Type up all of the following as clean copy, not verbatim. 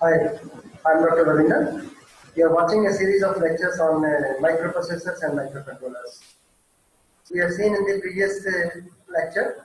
Hi, I'm Dr. Ravinder. We are watching a series of lectures on microprocessors and microcontrollers. We have seen in the previous lecture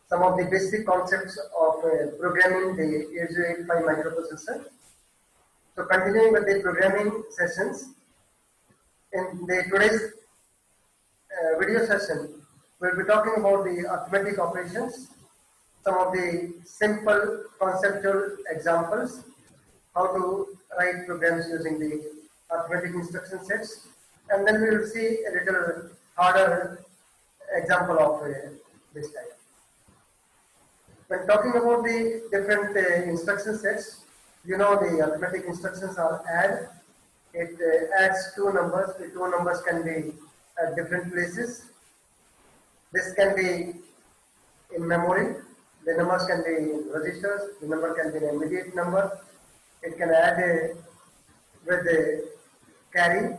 some of the basic concepts of programming the 8085 microprocessor. So continuing with the programming sessions, in the today's video session, we'll be talking about the arithmetic operations, some of the simple conceptual examples, how to write programs using the arithmetic instruction sets, and then we will see a little harder example of this type. When talking about the different instruction sets, you know the arithmetic instructions are add. It adds two numbers. The two numbers can be at different places. This can be in memory. The numbers can be in registers. The number can be an immediate number. It can add with a carry.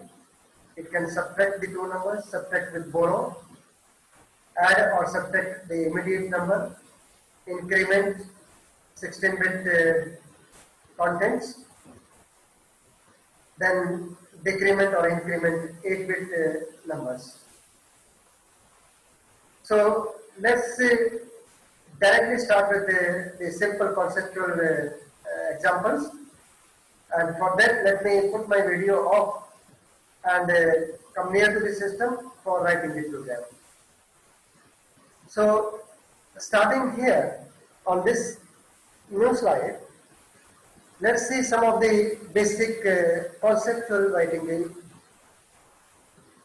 It can subtract the two numbers, subtract with borrow, add or subtract the immediate number, increment 16-bit contents, then decrement or increment 8-bit numbers. So let's directly start with the simple conceptual examples. And for that, let me put my video off and come near to the system for writing the program. So, starting here on this new slide, let's see some of the basic conceptual writing the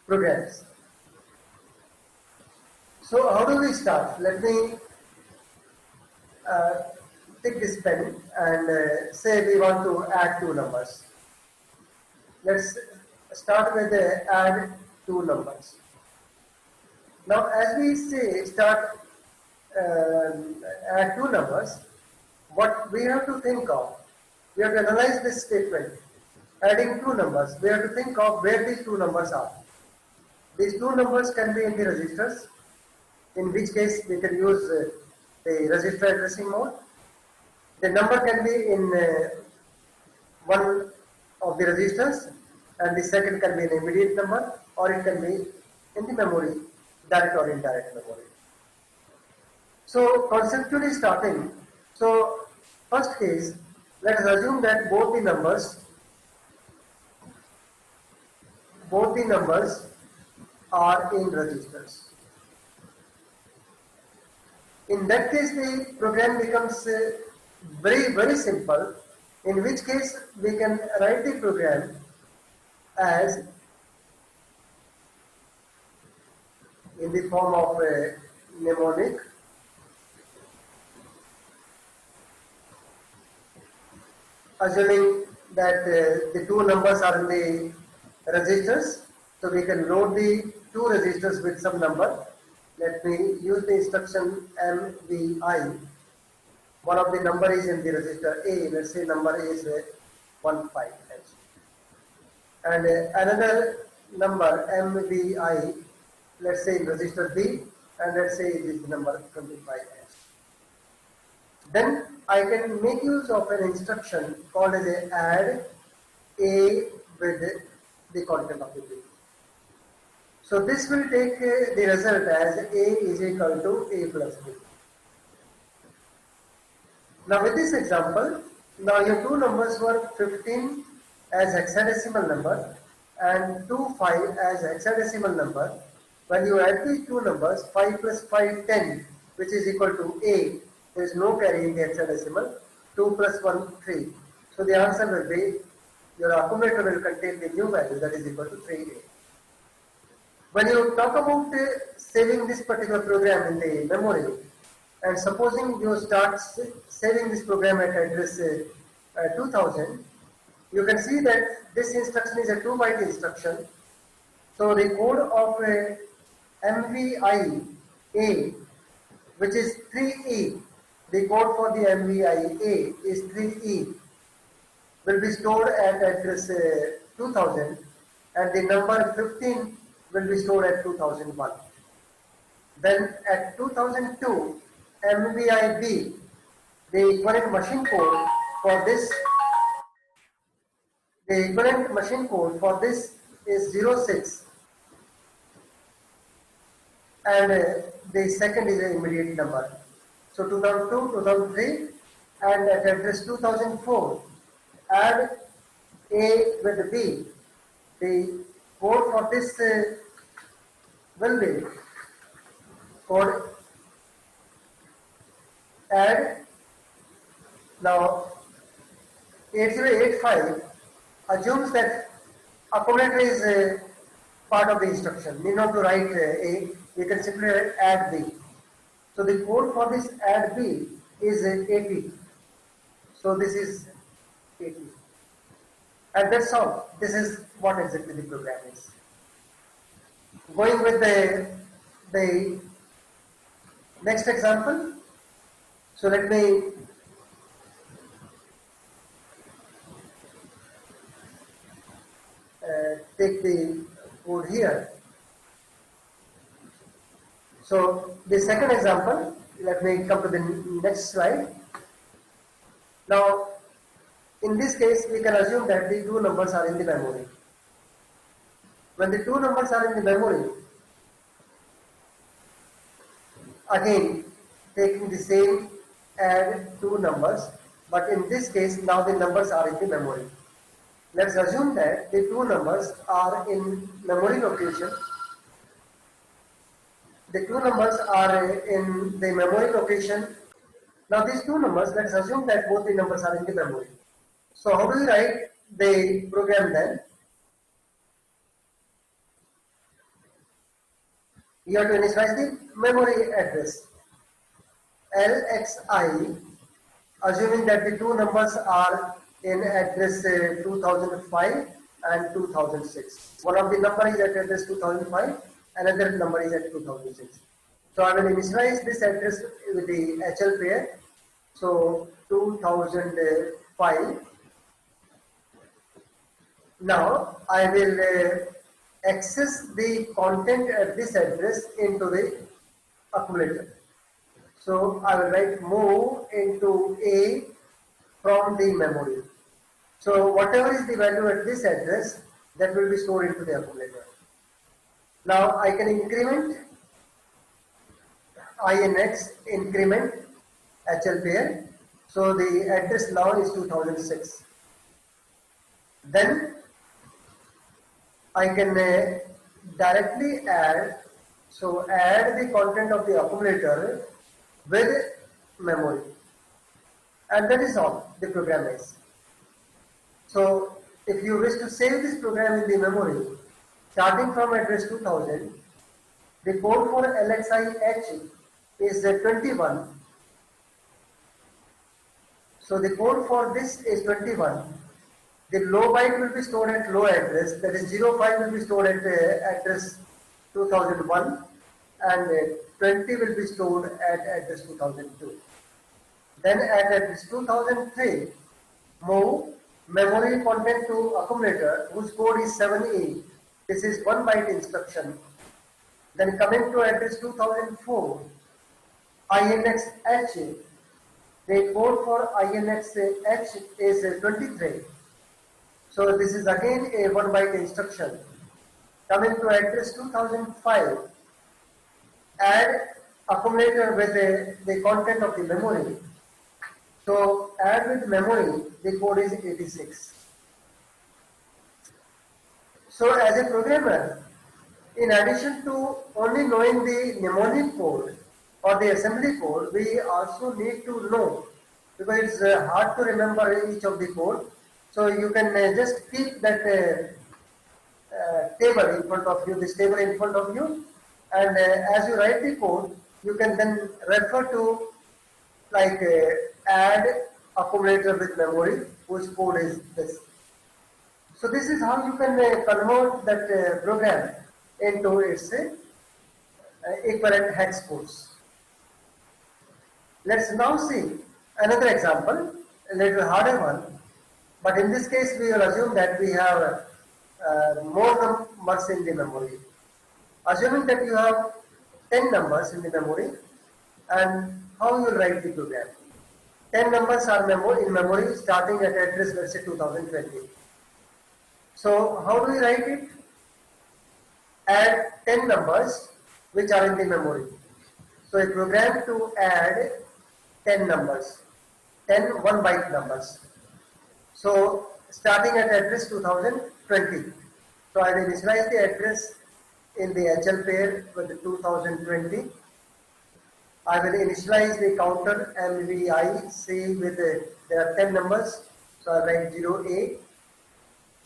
programs. So, how do we start? Let me take this pen and say we want to add two numbers. Let's start with add two numbers. Now, as we say start add two numbers, what we have to think of, we have to analyze this statement. Adding two numbers, we have to think of where these two numbers are. These two numbers can be in the registers, in which case we can use the register addressing mode. The number can be in one of the registers, and the second can be an immediate number, or it can be in the memory, direct or indirect memory. So conceptually starting, so first case, let us assume that both the numbers are in registers. In that case, the program becomes very simple, in which case we can write the program as in the form of a mnemonic assuming that the two numbers are in the registers, so we can load the two registers with some number. Let me use the instruction MVI. One of the number is in the register A, let's say number is 15, and another number MVI, let's say in register B, and let's say it is the number 25. Then I can make use of an instruction called as a add A with the content of the B. So this will take the result as A is equal to A plus B. Now with this example, now your two numbers were 15 as hexadecimal number and 25 as hexadecimal number. When you add these two numbers, 5 plus 5, 10, which is equal to A, there is no carry in the hexadecimal, 2 plus 1, 3. So the answer will be, your accumulator will contain the new value that is equal to 3A. When you talk about saving this particular program in the memory, and supposing you start saving this program at address 2000, you can see that this instruction is a 2-byte instruction. So the code of MVI A, which is 3E, the code for the MVI A is 3E, will be stored at address 2000, and the number 15 will be stored at 2001. Then at 2002, MVI B, the equivalent machine code for this The equivalent machine code for this is 06, and the second is an immediate number. So 2002, 2003, and at address 2004, add A with B. The code for this will be code add. Now 8085 assumes that accumulator is part of the instruction. Need not to write A, we can simply write add B. So the code for this add B is 80. So this is 80. And that's all. This is what exactly the program is. Going with the next example. So let me take the code here. So the second example, let me come to the next slide. Now, in this case, we can assume that the two numbers are in the memory. When the two numbers are in the memory, again, taking the same add two numbers, but in this case, now the numbers are in the memory. Let's assume that the two numbers are in memory location. The two numbers are in the memory location. Now these two numbers, let's assume that both the numbers are in the memory. So how do we write the program then? You have to initialize the memory address LXI, assuming that the two numbers are in address 2005 and 2006. One of the number is at address 2005, another number is at 2006. So I will initialize this address with the HL pair. So 2005. Now I will access the content at this address into the accumulator. So I will write move into A from the memory. So whatever is the value at this address, that will be stored into the accumulator. Now I can increment INX, increment HL pair. So the address now is 2006. Then I can directly add, so add the content of the accumulator with memory, and that is all the program is. So if you wish to save this program in the memory, starting from address 2000, the code for LXI-H is 21. So the code for this is 21. The low byte will be stored at low address, that is 05 will be stored at address 2001, and 20 will be stored at address 2002. Then at address 2003, move memory content to accumulator whose code is 7E. This is 1 byte instruction. Then coming to address 2004, INX-H, the code for INX-H is 23. So this is again a 1 byte instruction. Coming to address 2005, add accumulator with the content of the memory. So add with memory, the code is 86. So as a programmer, in addition to only knowing the mnemonic code or the assembly code, we also need to know, because it's hard to remember each of the code. So you can just keep that table in front of you, this table in front of you, and as you write the code, you can then refer to like add accumulator with memory, whose code is this. So this is how you can convert that program into its equivalent hex codes. Let's now see another example, a little harder one. But in this case, we will assume that we have more numbers in the memory. Assuming that you have 10 numbers in the memory, and how you will write the program. 10 numbers are in memory starting at address, let's say 2020. So how do we write it? Add 10 numbers which are in the memory. So a program to add 10 numbers, 10 1-byte numbers. So starting at address 2020. So I will initialize the address in the HL pair with the 2020. I will initialize the counter MVI C with there are 10 numbers. So I write 0A.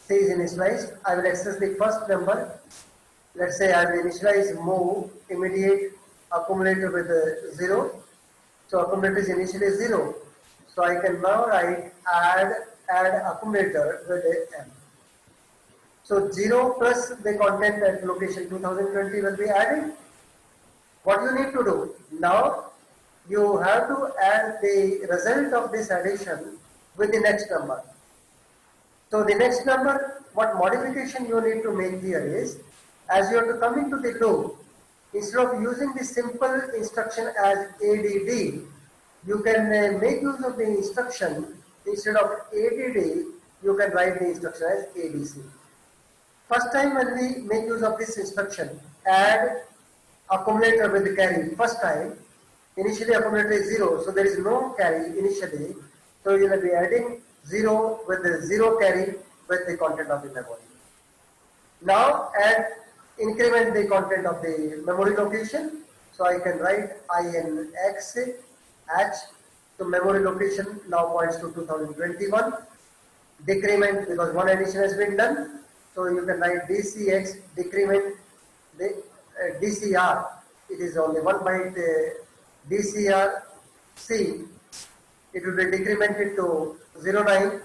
C is initialized. I will access the first number. Let's say I will initialize move immediate accumulator with 0. So accumulator is initially 0. So I can now write add accumulator with M. So 0 plus the content at location 2020 will be added. What you need to do now, you have to add the result of this addition with the next number. So the next number, what modification you need to make here is, as you have to come into the loop, instead of using the simple instruction as ADD, you can make use of the instruction. Instead of ADD, you can write the instruction as ADC. First time when we make use of this instruction, add accumulator with the carry. First time, initially accumulator is 0, so there is no carry initially. So you will be adding 0 with the 0 carry with the content of the memory. Now increment the content of the memory location. So I can write INX H. So memory location now points to 2021. Decrement because one addition has been done. So you can write DCX, decrement the DCR. It is only 1 byte DCR C. It will be decremented to 09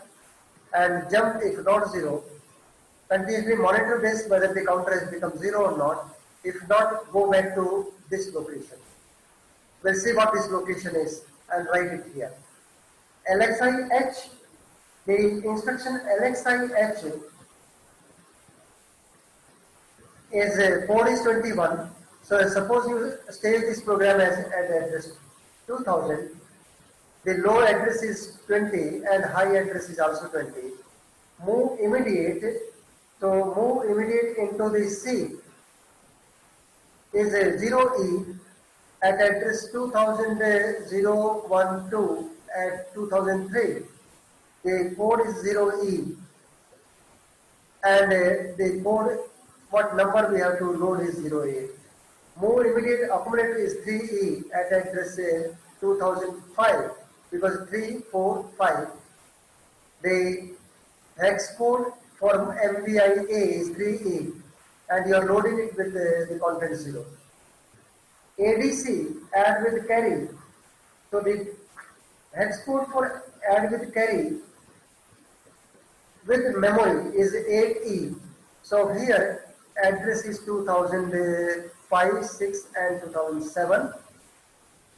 and jump if not 0. Continuously monitor this whether the counter has become 0 or not. If not, go back to this location. We'll see what this location is and write it here. LXIH, the instruction LXIH is port is 21. So suppose you stage this program as at address 2000. The low address is 20 and high address is also 20. Move immediate. So move immediate into the C is a 0E at address 2000-012 at 2003. The code is 0E and the code, what number we have to load is 08. Move immediate accumulator is 3E at address 2005 because 3, 4, 5. The hex code for MVIA is 3E and you are loading it with the content 0. ADC, add with carry. So the hex code for add with carry with memory is 8E. So here address is 2005, 6 and 2007.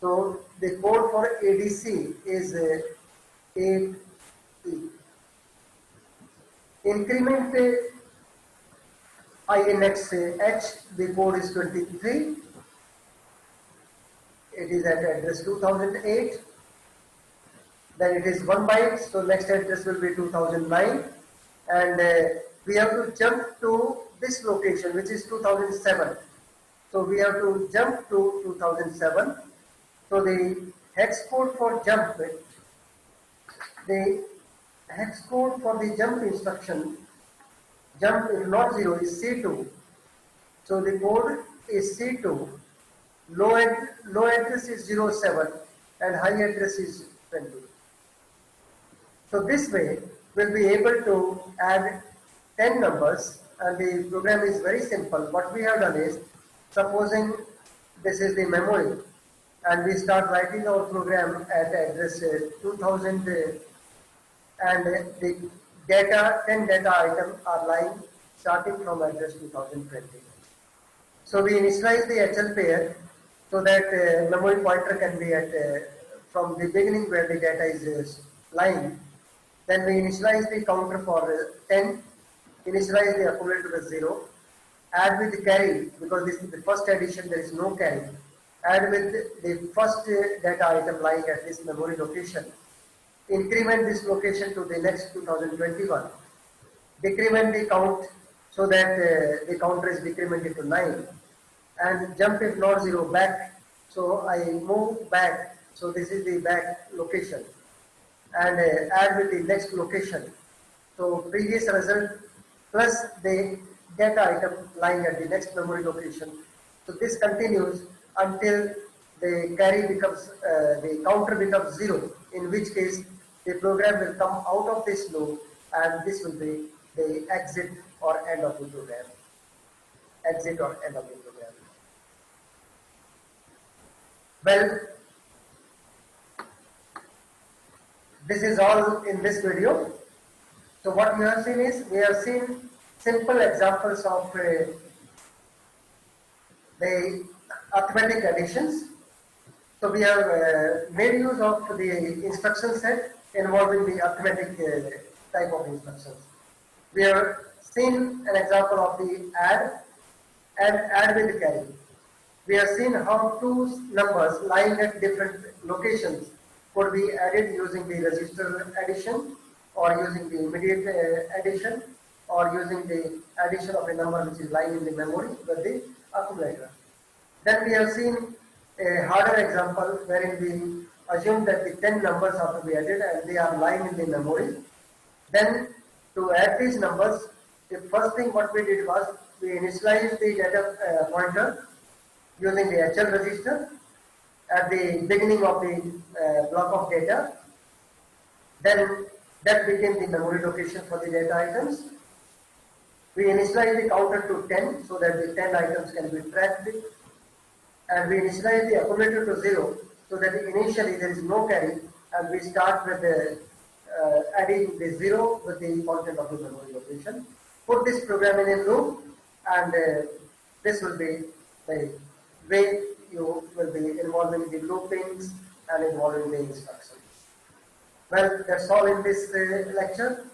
So the code for ADC is 8E. Increment INX H, the code is 23. It is at address 2008. Then it is 1 byte, so next address will be 2009. And we have to jump to this location, which is 2007. So we have to jump to 2007. So the hex code for jump, the hex code for the jump instruction, jump if not 0 is C2. So the code is C2. Low address is 07 and high address is 20. So this way we'll be able to add 10 numbers and the program is very simple. What we have done is, supposing this is the memory and we start writing our program at address 2000 and the data, 10 data items are lying starting from address 2020. So we initialize the HL pair so that memory pointer can be at from the beginning where the data is lying. Then we initialize the counter for 10, initialize the accumulator with 0, add with the carry because this is the first addition, there is no carry. Add with the first data item lying at this memory location. Increment this location to the next 2021. decrement the count so that the counter is decremented to 9, and jump if not 0 back, so I move back, so this is the back location, and add with the next location. So previous result plus the data item lying at the next memory location. So this continues until the carry becomes, the counter becomes 0, in which case the program will come out of this loop, and this will be the exit or end of the program. Exit or end of the program. Well, this is all in this video. So what we have seen is, we have seen simple examples of the arithmetic additions. So we have made use of the instruction set involving the arithmetic type of instructions. We have seen an example of the add and add with carry. We have seen how two numbers lying at different locations could be added using the register addition, or using the immediate addition, or using the addition of a number which is lying in the memory with the accumulator. Then we have seen a harder example wherein we assume that the 10 numbers have to be added and they are lying in the memory. Then to add these numbers, the first thing what we did was, we initialized the data pointer using the HL register at the beginning of the block of data. Then that became the memory location for the data items. We initialize the counter to 10 so that the 10 items can be tracked with. And we initialize the accumulator to 0 so that initially there is no carry, and we start with the adding the 0 with the content of the memory location. Put this program in a loop, and this will be the way you will be involving the loopings and involving the instructions. Well, that's all in this lecture.